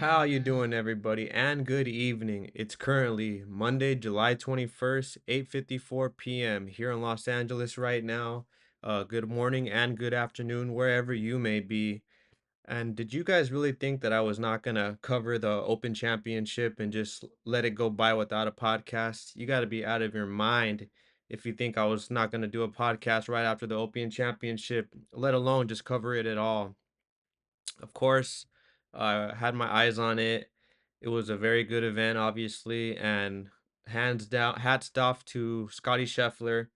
How you doing, everybody? And good evening. It's currently Monday, July 21st, 8:54 p.m. here in Los Angeles right now. Good morning and good afternoon wherever you may be. And did you guys really think that I was not gonna cover the Open Championship and just let it go by without a podcast? You got to be out of your mind if you think I was not gonna do a podcast right after the Open Championship, let alone just cover it at all. Of course, had my eyes on it. It was a very good event, obviously, and hands down, hats off to Scottie Scheffler,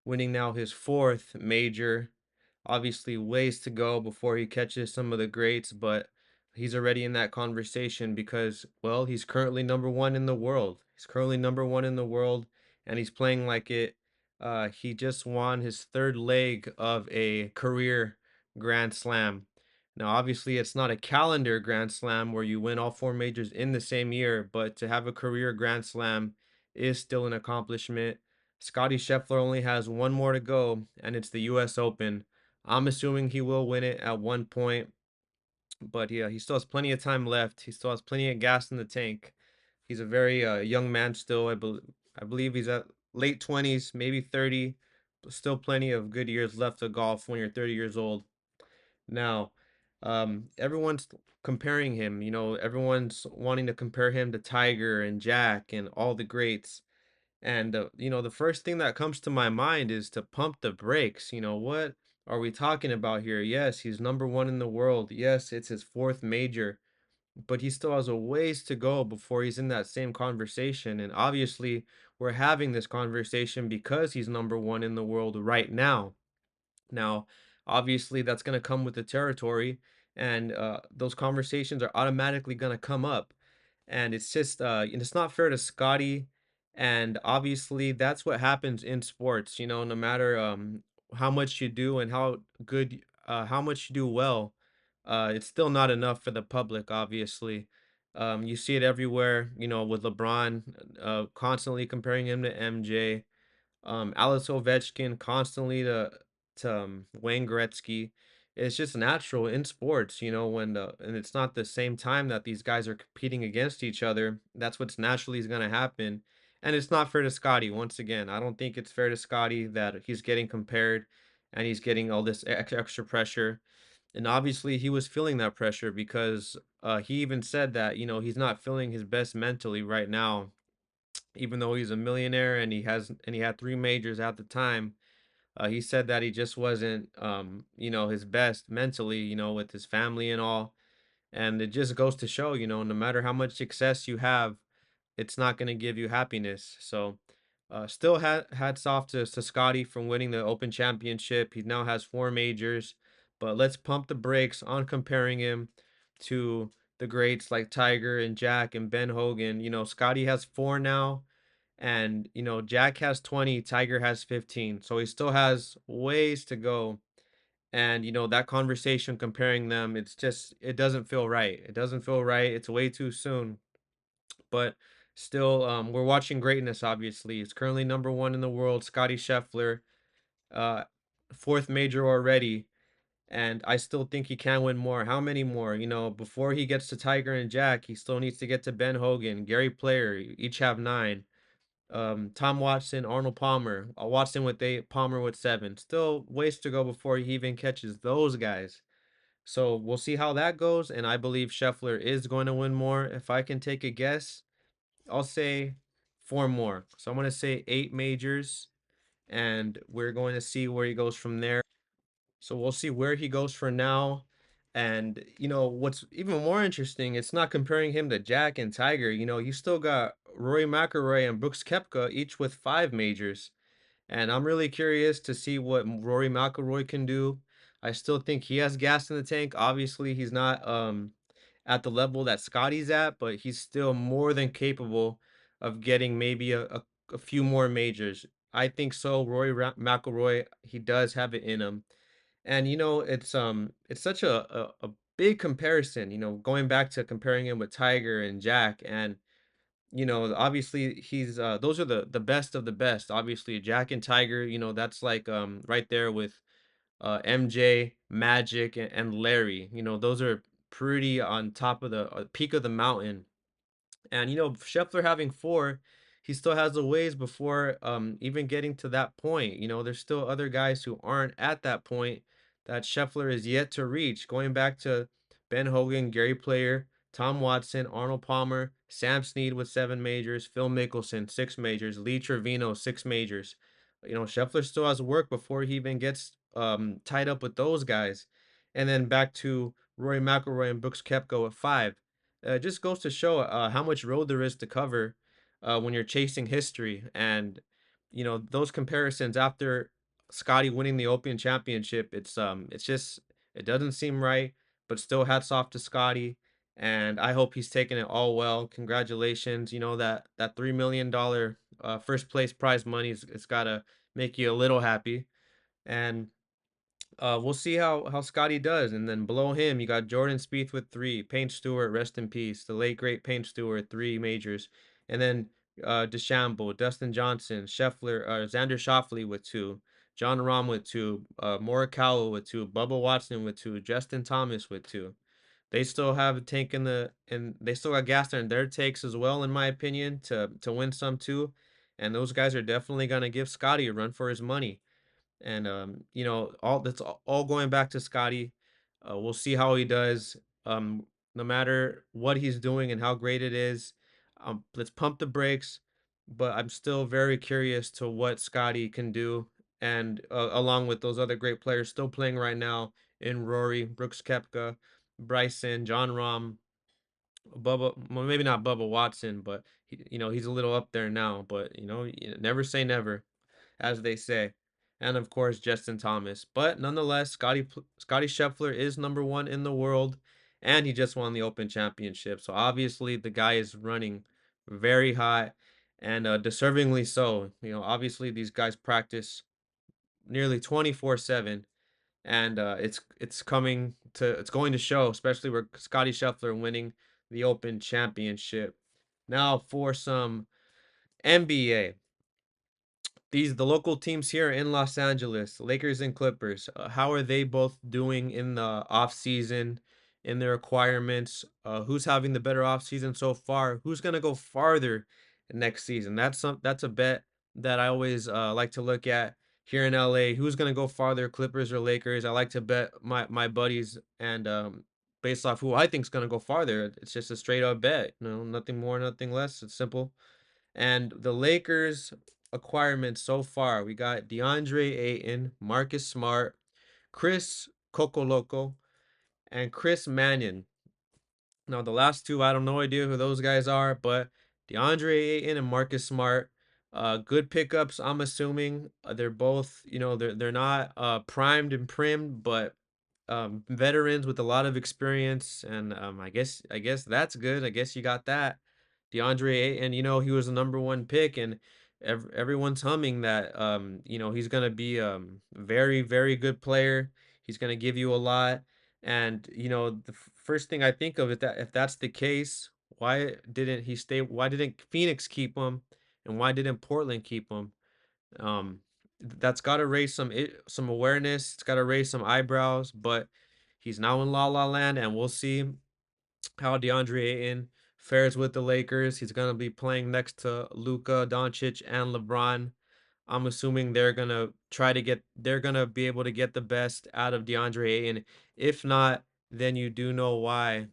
winning now his fourth major. Obviously, ways to go before he catches some of the greats, but he's already in that conversation because, well, he's currently number one in the world. He's currently number one in the world, and he's playing like it. He just won his third leg of a career Grand Slam. Now, obviously, it's not a calendar Grand Slam where you win all four majors in the same year, but to have a career Grand Slam is still an accomplishment. Scottie Scheffler only has one more to go, and it's the US Open. I'm assuming he will win it at one point, but yeah, he still has plenty of time left. He still has plenty of gas in the tank. He's a very young man still. I believe he's at late 20s, maybe 30, but still plenty of good years left to golf when you're 30 years old. Now, everyone's comparing him, everyone's wanting to compare him to Tiger and Jack and all the greats. And, the first thing that comes to my mind is to pump the brakes. What are we talking about here? Yes, he's number one in the world. Yes, it's his fourth major, but he still has a ways to go before he's in that same conversation. And obviously, we're having this conversation because he's number one in the world right now. Now, obviously, that's going to come with the territory, and those conversations are automatically going to come up. And it's just, and it's not fair to Scotty. And obviously, that's what happens in sports. No matter how much you do and how much you do well, it's still not enough for the public. Obviously, you see it everywhere. With LeBron, constantly comparing him to MJ, Alex Ovechkin constantly to Wayne Gretzky. It's just natural in sports, and it's not the same time that these guys are competing against each other. That's what's naturally is going to happen. And it's not fair to Scotty. Once again, I don't think it's fair to Scotty that he's getting compared and he's getting all this extra pressure. And obviously, he was feeling that pressure because he even said that, he's not feeling his best mentally right now, even though he's a millionaire and he had three majors at the time. He said that he just wasn't his best mentally, with his family and all. And it just goes to show, no matter how much success you have, it's not going to give you happiness. So still hats off to Scotty from winning the Open Championship. He now has four majors, but let's pump the brakes on comparing him to the greats like Tiger and Jack and Ben Hogan. Scotty has four now, and Jack has 20, Tiger has 15. So he still has ways to go. And that conversation comparing them, it doesn't feel right. It doesn't feel right. It's way too soon. But still, we're watching greatness. Obviously, he's currently number one in the world, Scottie Scheffler, uh, fourth major already, and I still think he can win more. How many more? Before he gets to Tiger and Jack, he still needs to get to Ben Hogan, Gary Player. Each have nine. Tom Watson, Arnold Palmer, Watson with eight, Palmer with seven. Still ways to go before he even catches those guys. So we'll see how that goes, and I believe Scheffler is going to win more. If I can take a guess, I'll say four more. So I'm going to say eight majors, and we're going to see where he goes from there. So we'll see where he goes for now. And what's even more interesting, it's not comparing him to Jack and Tiger. You still got Rory McIlroy and Brooks Koepka, each with five majors. And I'm really curious to see what Rory McIlroy can do. I still think he has gas in the tank. Obviously, he's not at the level that Scotty's at, but he's still more than capable of getting maybe a few more majors. I think so. McIlroy, he does have it in him. And it's such a big comparison, going back to comparing him with Tiger and Jack. And obviously he's those are the best of the best. Obviously, Jack and Tiger, that's like right there with MJ, Magic, and Larry. Those are pretty on top of the peak of the mountain. And Scheffler having four, he still has a ways before even getting to that point. There's still other guys who aren't at that point that Scheffler is yet to reach. Going back to Ben Hogan, Gary Player, Tom Watson, Arnold Palmer, Sam Snead with 7 majors, Phil Mickelson, 6 majors, Lee Trevino, 6 majors. Scheffler still has work before he even gets tied up with those guys. And then back to Rory McIlroy and Brooks Koepka with five. It just goes to show how much road there is to cover when you're chasing history. And those comparisons after Scottie winning the Open Championship, it's just it doesn't seem right. But still, hats off to Scottie, and I hope he's taking it all well. Congratulations! That $3 million first place prize money it's gotta make you a little happy. And we'll see how Scotty does, and then below him you got Jordan Spieth with three, Payne Stewart, rest in peace, the late great Payne Stewart, 3 majors, and then DeChambeau, Dustin Johnson, Scheffler, Xander Schauffele with two, John Rahm with two, Morikawa with two, Bubba Watson with two, Justin Thomas with two. They still have a tank and they still got gas there in their takes as well, in my opinion, to win some too, and those guys are definitely gonna give Scotty a run for his money. And all that's all going back to Scotty. We'll see how he does. No matter what he's doing and how great it is, let's pump the brakes. But I'm still very curious to what Scotty can do, and along with those other great players still playing right now in Rory, Brooks Koepka, Bryson, John Rahm, Bubba. Well, maybe not Bubba Watson, but he's a little up there now. But never say never, as they say. And of course, Justin Thomas. But nonetheless, Scotty Scheffler is number one in the world, and he just won the Open Championship. So obviously, the guy is running very high, and deservingly so. Obviously, these guys practice nearly 24/7, and it's going to show, especially with Scotty Scheffler winning the Open Championship. Now for some NBA. The local teams here in Los Angeles, Lakers and Clippers, how are they both doing in the off season, in their requirements? Who's having the better off season so far? Who's gonna go farther next season? That's a bet that I always like to look at here in LA. Who's gonna go farther, Clippers or Lakers? I like to bet my buddies, and based off who I think is gonna go farther. It's just a straight up bet. Nothing more, nothing less. It's simple. And the Lakers acquirements so far, we got DeAndre Ayton, Marcus Smart, Chris Cocoloco, and Chris Mannion. Now, the last two, I don't no idea who those guys are, but DeAndre Ayton and Marcus Smart, good pickups. I'm assuming they're both, they're not primed and primed, but veterans with a lot of experience, and I guess that's good. I guess you got that. DeAndre Ayton, he was the number one pick, and everyone's humming that he's gonna be very very good player. He's gonna give you a lot, and the first thing I think of is that if that's the case, why didn't he stay? Why didn't Phoenix keep him, and why didn't Portland keep him? Um, that's got to raise some awareness. It's got to raise some eyebrows. But he's now in La La Land, and we'll see how DeAndre Ayton fares with the Lakers. He's gonna be playing next to Luka Doncic and LeBron. I'm assuming they're gonna be able to get the best out of DeAndre Ayton. If not, then you do know why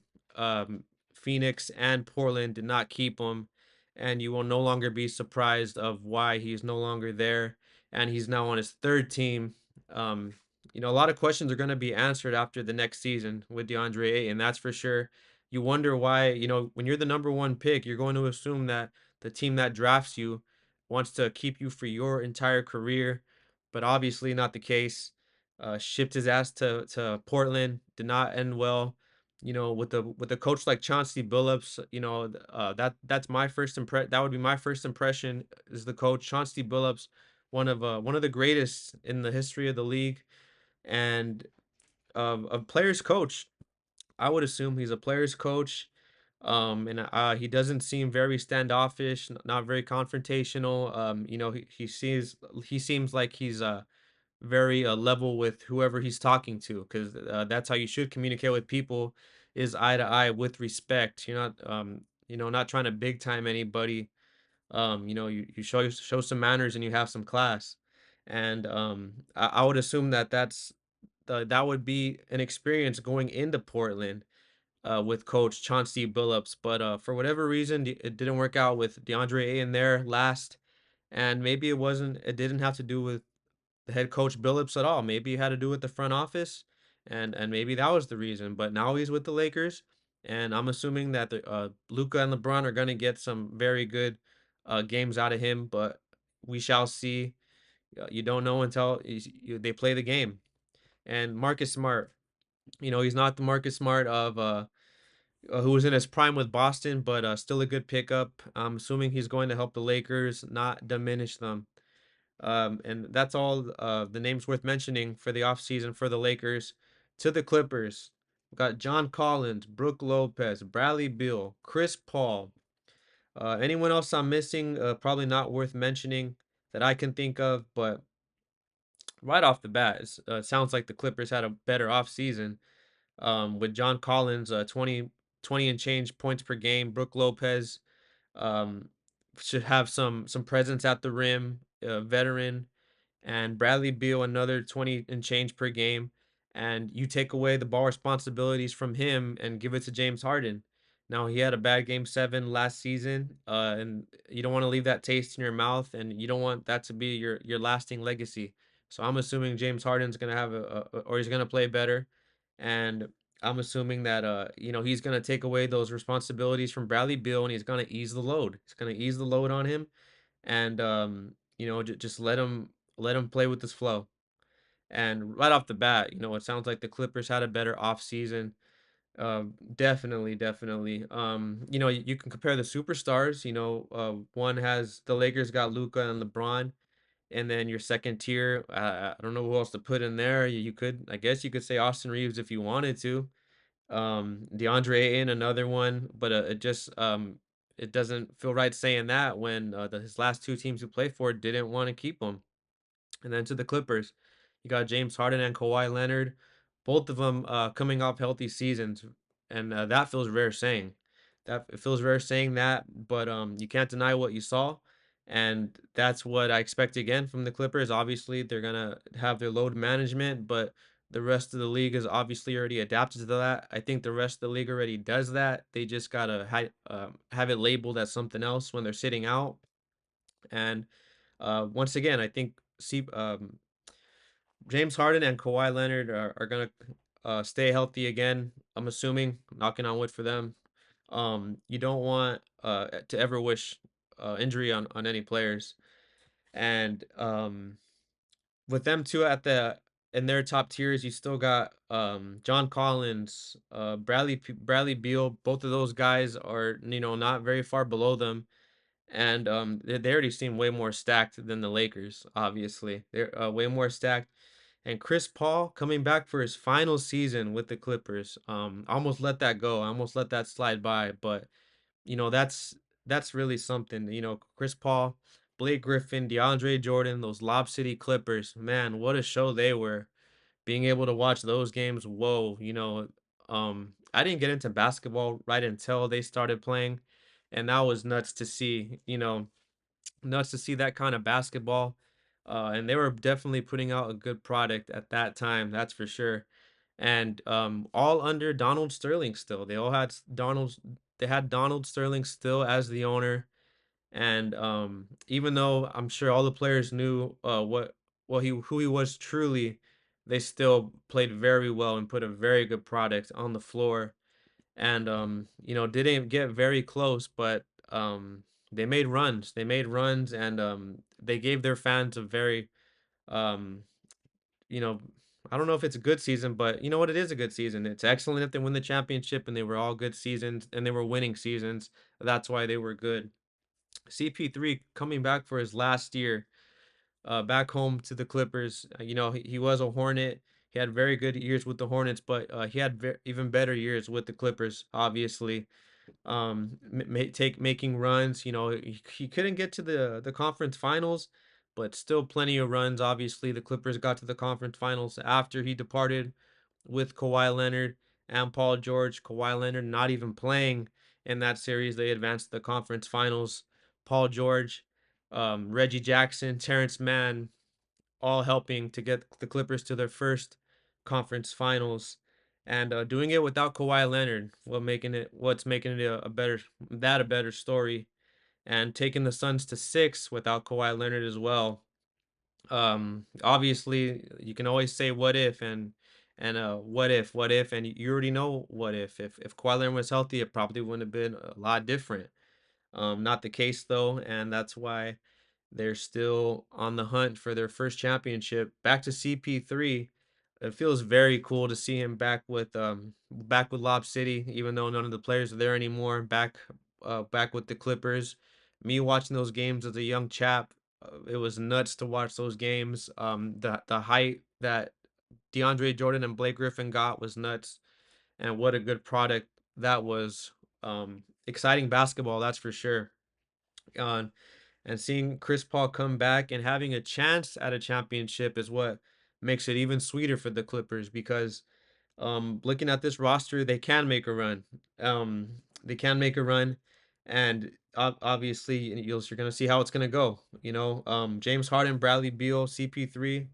Phoenix and Portland did not keep him, and you will no longer be surprised of why he's no longer there, and he's now on his third team. Um, a lot of questions are gonna be answered after the next season with DeAndre Ayton, that's for sure. You wonder why, when you're the number one pick, you're going to assume that the team that drafts you wants to keep you for your entire career, but obviously not the case. Shipped his ass to Portland, did not end well. With a coach like Chauncey Billups, that's my first impression. That would be my first impression is the coach Chauncey Billups, one of the greatest in the history of the league, and a player's coach. I would assume he's a player's coach. And he doesn't seem very standoffish, not very confrontational. He seems like he's very level with whoever he's talking to, because that's how you should communicate with people. is eye to eye with respect. You're not not trying to big time anybody. You show some manners and you have some class. And I would assume that that would be an experience going into Portland with Coach Chauncey Billups. But for whatever reason, it didn't work out with DeAndre in there last. And maybe it didn't have to do with the head coach Billups at all. Maybe it had to do with the front office, and maybe that was the reason. But now he's with the Lakers, and I'm assuming that the Luca and LeBron are gonna get some very good games out of him. But we shall see. You don't know until they play the game. And Marcus Smart, he's not the Marcus Smart of who was in his prime with Boston, but still a good pickup. I'm assuming he's going to help the Lakers, not diminish them. And that's all the names worth mentioning for the offseason for the Lakers. To the Clippers, we've got John Collins, Brooke Lopez, Bradley Beal, Chris Paul. Anyone else I'm missing? Probably not worth mentioning that I can think of, but right off the bat, it sounds like the Clippers had a better offseason with John Collins, 20 and change points per game. Brooke Lopez um, should have some presence at the rim, veteran, and Bradley Beal another 20 and change per game, and you take away the ball responsibilities from him and give it to James Harden. Now he had a bad game 7 last season, and you don't want to leave that taste in your mouth, and you don't want that to be your lasting legacy. So I'm assuming James Harden's gonna have or he's gonna play better, and I'm assuming that he's gonna take away those responsibilities from Bradley Beal, and he's gonna ease the load. He's gonna ease the load on him, and just let him play with this flow. And right off the bat, it sounds like the Clippers had a better offseason. Definitely, definitely. You can compare the superstars. One has the Lakers got Luca and LeBron, and then your second tier. I don't know who else to put in there. I guess, you could say Austin Reeves if you wanted to. DeAndre Ayton, another one, but it doesn't feel right saying that when his last two teams who played for didn't want to keep him. And then to the Clippers, you got James Harden and Kawhi Leonard, both of them coming off healthy seasons, and that feels rare saying. That it feels rare saying that, but you can't deny what you saw, and that's what I expect again from the Clippers. Obviously, they're gonna have their load management, but the rest of the league is obviously already adapted to that. I think the rest of the league already does that. They just gotta have it labeled as something else when they're sitting out, and once again, I think James Harden and Kawhi Leonard are gonna stay healthy again. I'm assuming, knocking on wood for them. You don't want to ever wish injury on any players, and with them two in their top tiers, you still got John Collins, Bradley Beal. Both of those guys are not very far below them, and they already seem way more stacked than the Lakers. Obviously, they're way more stacked. And Chris Paul coming back for his final season with the Clippers. I almost let that go. I almost let that slide by, but that's really something. Chris Paul, Blake Griffin, DeAndre Jordan, those Lob City Clippers. Man, what a show they were. Being able to watch those games, whoa, I didn't get into basketball right until they started playing, and that was nuts to see. Nuts to see that kind of basketball. And they were definitely putting out a good product at that time, that's for sure. And all under Donald Sterling still. They had Donald Sterling still as the owner. And even though I'm sure all the players knew who he was truly, they still played very well and put a very good product on the floor, and didn't get very close, but they made runs. They made runs, and they gave their fans a very um, you know, I don't know if it's a good season, but you know what? It is a good season. It's excellent if they win the championship, and they were all good seasons, and they were winning seasons. That's why they were good. CP3 coming back for his last year, back home to the Clippers. He was a Hornet. He had very good years with the Hornets, but he had even better years with the Clippers, obviously. Making runs. He couldn't get to the conference finals, but still plenty of runs. Obviously, the Clippers got to the conference finals after he departed with Kawhi Leonard, and Paul George, Kawhi Leonard not even playing in that series. They advanced to the conference finals. Paul George, Reggie Jackson, Terrence Mann, all helping to get the Clippers to their first conference finals, and doing it without Kawhi Leonard, what's making it a better story, and taking the Suns to six without Kawhi Leonard as well. Obviously, you can always say what if and what if, and you already know what if Kawhi Leonard was healthy, it probably wouldn't have been a lot different. Not the case though, and that's why they're still on the hunt for their first championship. Back to CP3. It feels very cool to see him back with Lob City, even though none of the players are there anymore. Back with the Clippers. Me watching those games as a young chap, it was nuts to watch those games. The height that DeAndre Jordan and Blake Griffin got was nuts, and what a good product that was. Exciting basketball, that's for sure. Uh, and seeing Chris Paul come back and having a chance at a championship is what makes it even sweeter for the Clippers, because looking at this roster, they can make a run. They can make a run, and obviously you're going to see how it's going to go. James Harden, Bradley Beal, CP3,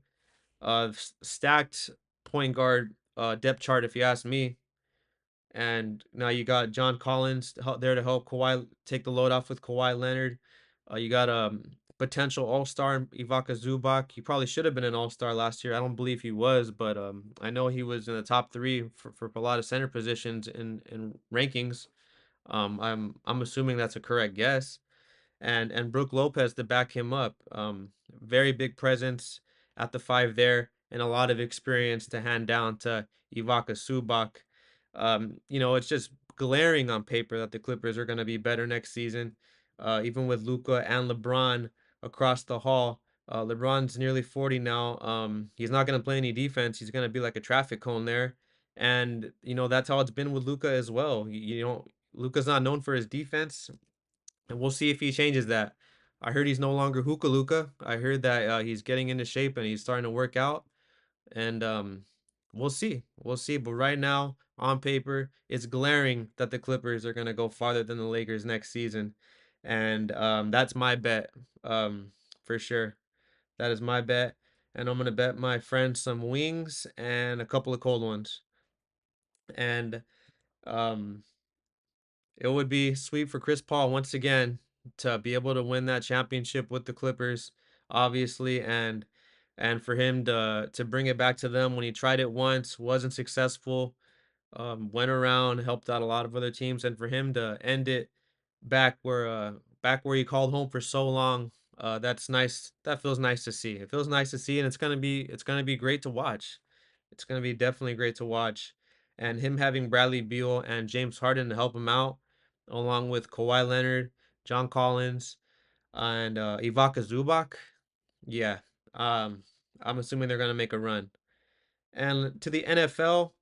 stacked point guard depth chart, if you ask me. And now you got John Collins there to help Kawhi take the load off with Kawhi Leonard. You got a potential All Star Ivaka Zubac. He probably should have been an All Star last year. I don't believe he was, but I know he was in the top three for a lot of center positions in rankings. I'm assuming that's a correct guess, and Brook Lopez to back him up. Very big presence at the five there, and a lot of experience to hand down to Ivaka Subak. It's just glaring on paper that the Clippers are going to be better next season, even with Luka and LeBron across the hall. LeBron's nearly 40 now. He's not going to play any defense. He's going to be like a traffic cone there. And, that's how it's been with Luka as well. Luka's not known for his defense, and we'll see if he changes that. I heard he's no longer Hookah Luka. I heard that he's getting into shape and he's starting to work out. And we'll see. We'll see. But right now, on paper, it's glaring that the Clippers are going to go farther than the Lakers next season. And that's my bet, for sure. That is my bet. And I'm going to bet my friends some wings and a couple of cold ones. And um, it would be sweet for Chris Paul once again to be able to win that championship with the Clippers, obviously, and for him to bring it back to them when he tried it once, wasn't successful, went around, helped out a lot of other teams, and for him to end it back where he called home for so long, that's nice. That feels nice to see. It feels nice to see, and it's gonna be great to watch. It's gonna be definitely great to watch. And him having Bradley Beal and James Harden to help him out, along with Kawhi Leonard, John Collins, and Ivaka Zubac. Yeah, um, I'm assuming they're gonna make a run. And to the NFL,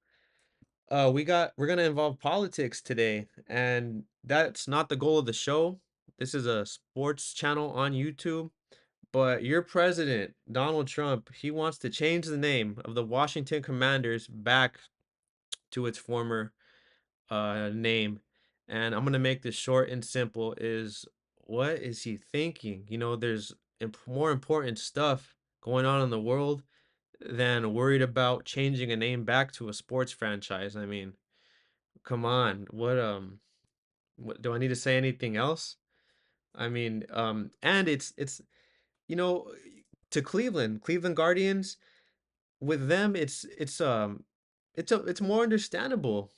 we're gonna involve politics today, and that's not the goal of the show. This is a sports channel on YouTube, but your president, Donald Trump, he wants to change the name of the Washington Commanders back to its former name. And I'm gonna make this short and simple. Is what is he thinking? There's more important stuff going on in the world than worried about changing a name back to a sports franchise. I mean, come on. What do I need to say anything else? I mean, and it's you know, to Cleveland Guardians, with them it's more understandable.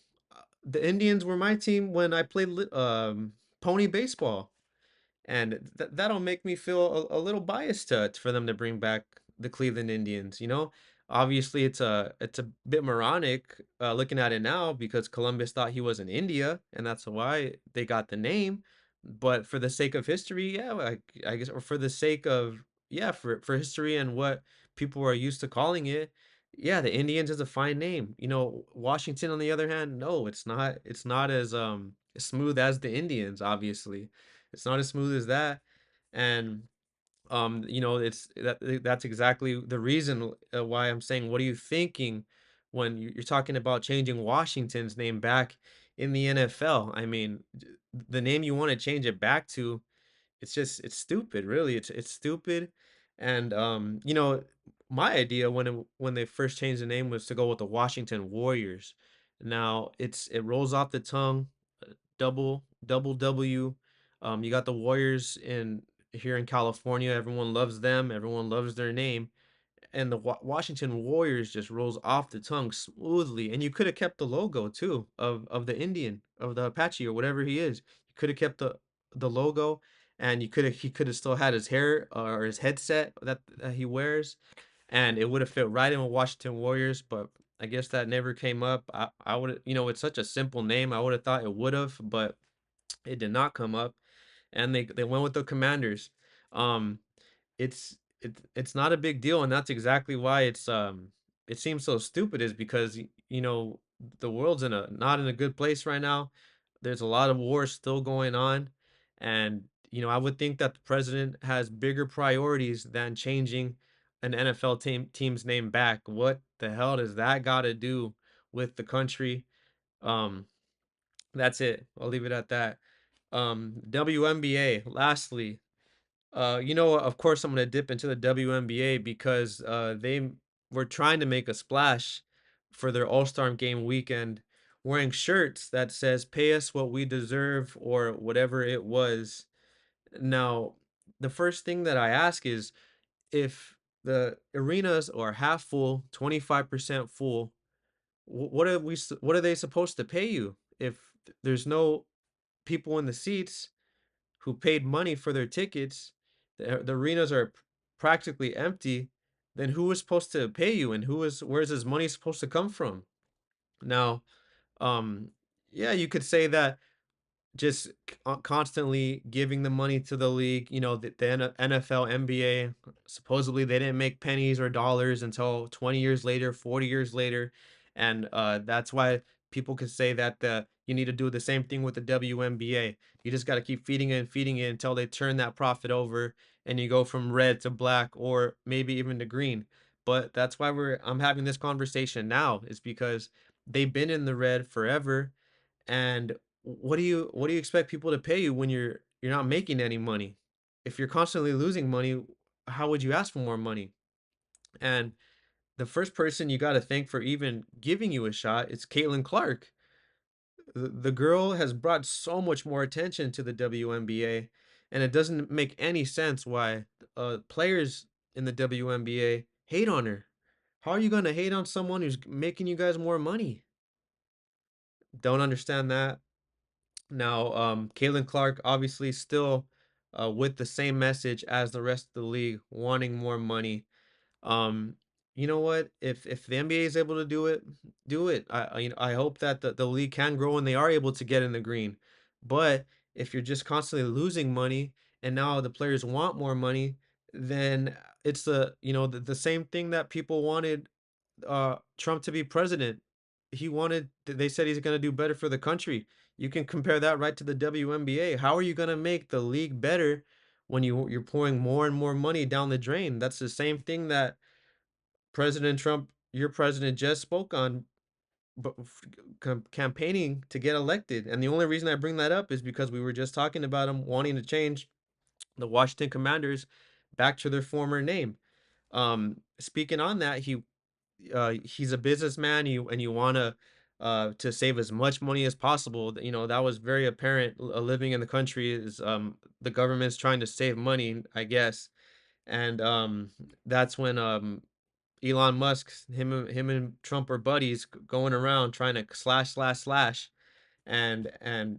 The Indians were my team when I played pony baseball, and that'll make me feel a little biased for them to bring back the Cleveland Indians. Obviously it's a bit moronic looking at it now, because Columbus thought he was in India, and that's why they got the name. But for the sake of history, yeah, I guess, or for the sake of, yeah, for history and what people are used to calling it, yeah, the Indians is a fine name. Washington, on the other hand, no, it's not. It's not as smooth as the Indians, obviously. It's not as smooth as that. And that's exactly the reason why I'm saying, what are you thinking when you're talking about changing Washington's name back in the NFL. I mean, the name you want to change it back to, it's stupid, really. It's stupid. And my idea when they first changed the name was to go with the Washington Warriors. Now it rolls off the tongue, double W. You got the Warriors in here in California. Everyone loves them. Everyone loves their name, and the Washington Warriors just rolls off the tongue smoothly. And you could have kept the logo too of the Indian, of the Apache or whatever he is. You could have kept the logo, and he could have still had his hair or his headset that he wears, and it would have fit right in with Washington Warriors. But I guess that never came up. I would, it's such a simple name. I would have thought it would have, but it did not come up, and they went with the Commanders. Um, it's not a big deal, and that's exactly why it seems so stupid, is because the world's in a not in a good place right now. There's a lot of wars still going on, and I would think that the president has bigger priorities than changing an NFL team's name back. What the hell does that got to do with the country? Um, that's it. I'll leave it at that. WNBA, lastly, of course, I'm gonna dip into the WNBA because they were trying to make a splash for their All-Star Game weekend, wearing shirts that says "Pay us what we deserve" or whatever it was. Now, the first thing that I ask is, if the arenas are half full, 25% full, what are they supposed to pay you if there's no people in the seats who paid money for their tickets, the arenas are practically empty, then who is supposed to pay you, and where's this money supposed to come from? Now, um, yeah, you could say that just constantly giving the money to the league. The NFL, NBA, supposedly they didn't make pennies or dollars until 20 years later, 40 years later. And that's why people could say that you need to do the same thing with the WNBA. You just got to keep feeding it and feeding it until they turn that profit over and you go from red to black or maybe even to green. But that's why I'm having this conversation now, is because they've been in the red forever. And what do you expect people to pay you when you're not making any money? If you're constantly losing money, how would you ask for more money? And the first person you got to thank for even giving you a shot is Caitlin Clark. The girl has brought so much more attention to the WNBA, and it doesn't make any sense why players in the WNBA hate on her. How are you going to hate on someone who's making you guys more money? Don't understand that. Now, Caitlin Clark obviously still with the same message as the rest of the league, wanting more money. Um, you know what? If the NBA is able to do it, do it. I hope that the league can grow and they are able to get in the green. But if you're just constantly losing money and now the players want more money, then it's the same thing that people wanted Trump to be president. They said he's going to do better for the country. You can compare that right to the WNBA. How are you going to make the league better when you're pouring more and more money down the drain? That's the same thing that President Trump, your president, just spoke on, but campaigning to get elected. And the only reason I bring that up is because we were just talking about him wanting to change the Washington Commanders back to their former name. Speaking on that, he's a businessman, you want to save as much money as possible. That was very apparent. Living in the country is the government's trying to save money, I guess. And that's when Elon Musk, him and Trump are buddies, going around trying to slash. And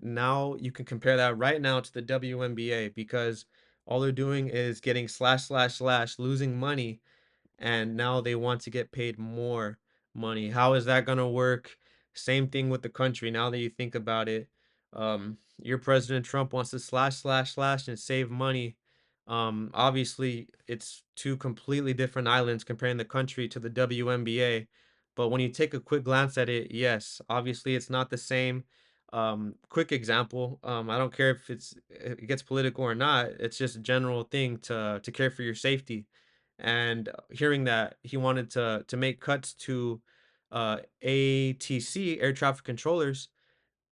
now you can compare that right now to the WNBA, because all they're doing is getting slash, losing money, and now they want to get paid more money. How is that going to work? Same thing with the country. Now that you think about it, your President Trump wants to slash and save money. Obviously, it's two completely different islands comparing the country to the WNBA. But when you take a quick glance at it, yes, obviously it's not the same. Quick example. I don't care if it gets political or not. It's just a general thing to care for your safety. And hearing that he wanted to make cuts to ATC, air traffic controllers.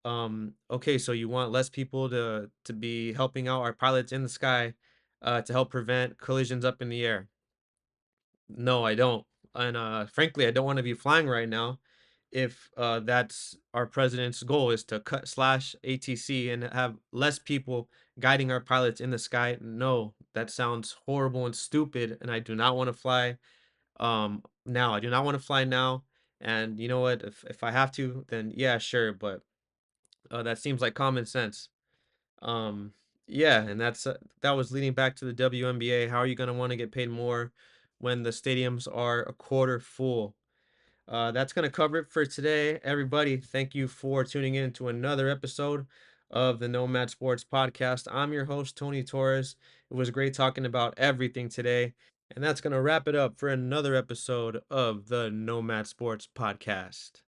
Okay, so you want less people to be helping out our pilots in the sky, to help prevent collisions up in the air. No, I don't. And frankly, I don't want to be flying right now if that's our president's goal is to cut slash ATC and have less people guiding our pilots in the sky. No, that sounds horrible and stupid, and I do not want to fly now. I do not want to fly now. And you know what? If I have to, then yeah, sure, but that seems like common sense. Um, yeah, and that was leading back to the WNBA. How are you going to want to get paid more when the stadiums are a quarter full? That's going to cover it for today, everybody. Thank you for tuning in to another episode of the Nomad Sports Podcast. I'm your host, Tony Torres. It was great talking about everything today. And that's going to wrap it up for another episode of the Nomad Sports Podcast.